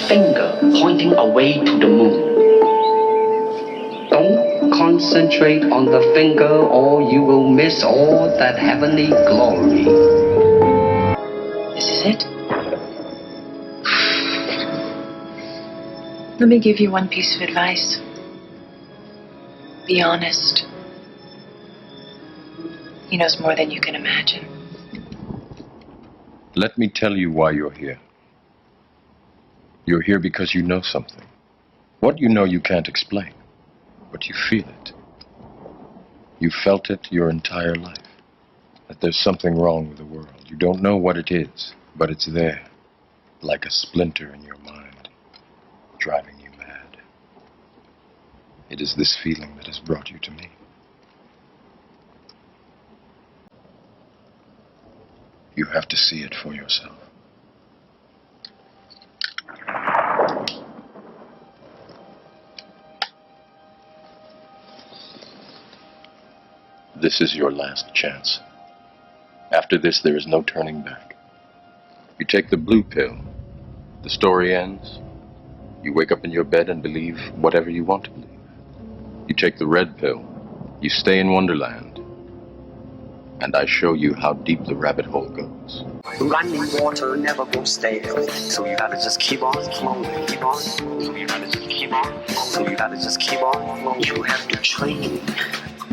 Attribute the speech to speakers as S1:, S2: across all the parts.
S1: finger pointing away to the moon. Don't concentrate on the finger or you will miss all that heavenly glory.
S2: This is it. Let me give you one piece of advice. Be honest. He knows more than you can imagine.
S3: Let me tell you why you're here. You're here because you know something. What you know you can't explain, but you feel it. You felt it your entire life. That there's something wrong with the world. You don't know what it is, but it's there, like a splinter in your mind, driving you mad. It is this feeling that has brought you to me. You have to see it for yourself. This is your last chance. After this, there is no turning back. You take the blue pill. The story ends. You wake up in your bed and believe whatever you want to believe. You take the red pill. You stay in Wonderland. And I show you how deep the rabbit hole goes.
S1: Running water never goes stale. So you gotta just keep on flowing, keep on. So you gotta just keep on. So you gotta just keep on flowing. You have to train.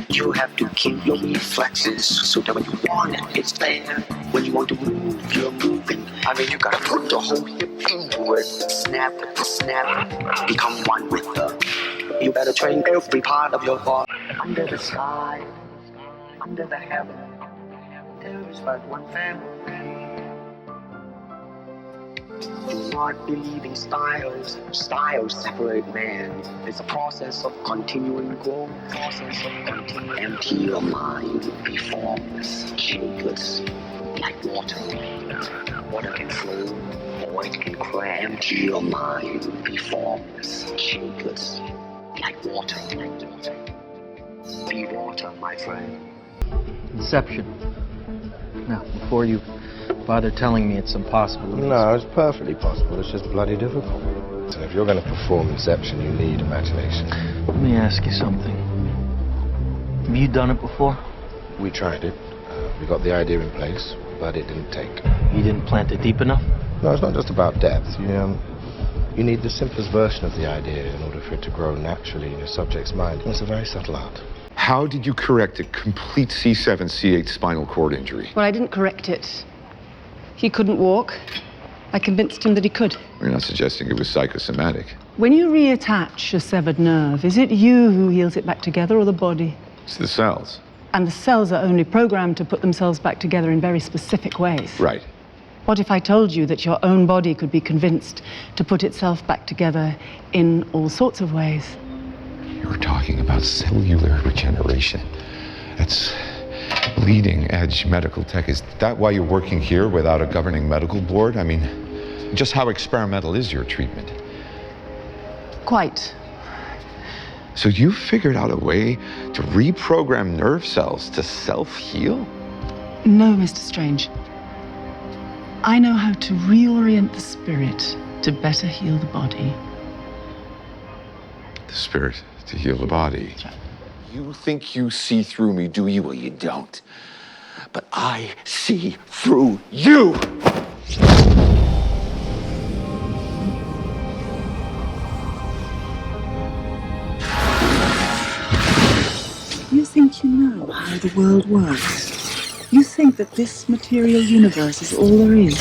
S1: You have to keep your reflexes so that when you want it, it's there. When you want to move, you're moving. I mean, you gotta put the whole hip into it. Snap, snap, become one with the. You better train every part of your body. Under the sky, under the heaven, there is but one family. Do not believe in styles. Styles separate man. It's a process of continuing growth. Process of continuing. Empty your mind. Be formless, shapeless, like water. Water can flow, or it can crash. Empty your mind. Be formless, shapeless, like water. Be water, my friend.
S4: Inception. Now, before you bother telling me it's impossible.
S5: No, it's perfectly possible. It's just bloody difficult. And if you're going to perform Inception, you need imagination.
S4: Let me ask you something. Have you done it before?
S5: We tried it. We got the idea in place, but it didn't take.
S4: You didn't plant it deep enough?
S5: No, it's not just about depth. You need the simplest version of the idea in order for it to grow naturally in your subject's mind. And it's a very subtle art.
S6: How did you correct a complete C7, C8 spinal cord injury?
S7: Well, I didn't correct it. He couldn't walk. I convinced him that he could.
S6: You're not suggesting it was psychosomatic.
S7: When you reattach a severed nerve, is it you who heals it back together or the body?
S6: It's the cells.
S7: And the cells are only programmed to put themselves back together in very specific ways.
S6: Right.
S7: What if I told you that your own body could be convinced to put itself back together in all sorts of ways?
S6: You were talking about cellular regeneration. That's leading edge medical tech. Is that why you're working here without a governing medical board? I mean, just how experimental is your treatment?
S7: Quite.
S6: So you figured out a way to reprogram nerve cells to self-heal?
S7: No, Mr. Strange. I know how to reorient the spirit to better heal the body.
S6: The spirit to heal the body.
S7: That's right.
S6: You think you see through me, do you? Well, you don't. But I see through you!
S8: You think you know how the world works? You think that this material universe is all there is?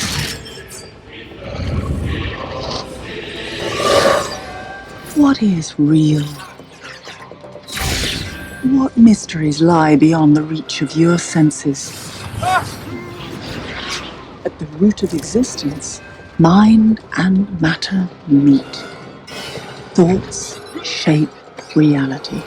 S8: What is real? What mysteries lie beyond the reach of your senses? At the root of existence, mind and matter meet. Thoughts shape reality.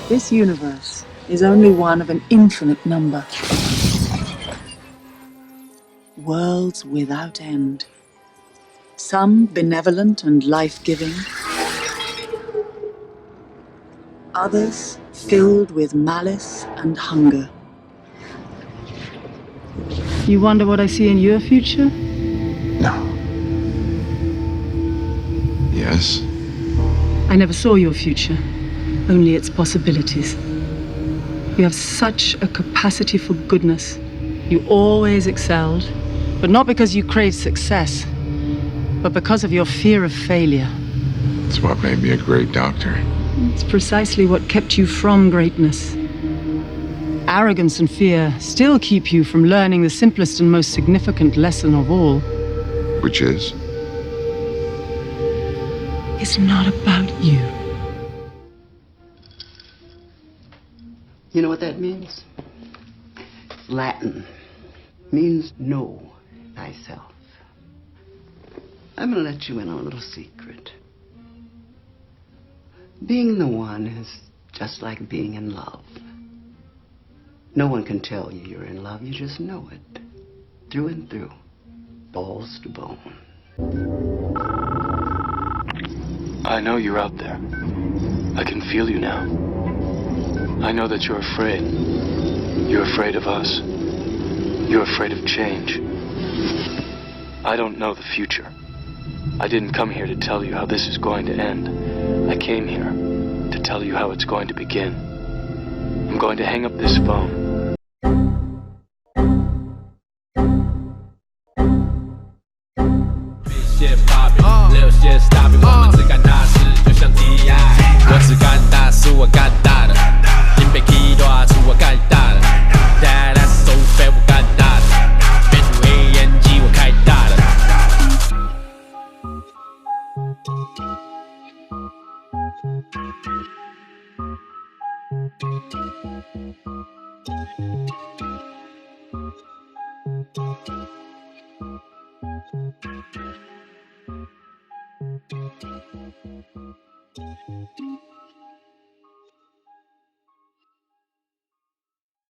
S8: This universe is only one of an infinite number. Worlds without end. Some benevolent and life-giving, others filled with malice and hunger.
S7: You wonder what I see in your future?
S6: No. Yes?
S7: I never saw your future, only its possibilities. You have such a capacity for goodness. You always excelled, but not because you craved success, but because of your fear of failure.
S6: It's what made me a great doctor.
S7: It's precisely what kept you from greatness. Arrogance and fear still keep you from learning the simplest and most significant lesson of all.
S6: Which is?
S7: It's not about you.
S9: You know what that means? Latin. Means know thyself. I'm gonna let you in on a little secret. Being the one is just like being in love. No one can tell you you're in love, you just know it. Through and through. Balls to bone.
S10: I know you're out there. I can feel you now. I know that you're afraid. You're afraid of us. You're afraid of change. I don't know the future. I didn't come here to tell you how this is going to end. I came here to tell you how it's going to begin. I'm going to hang up this phone.
S11: Little shit stop it， 我们只干大事，就像 DI。我只干大事，我干大的。因被 key 大出，我干大的。That's so fat， 我干大的。变出黑烟机，我开大的。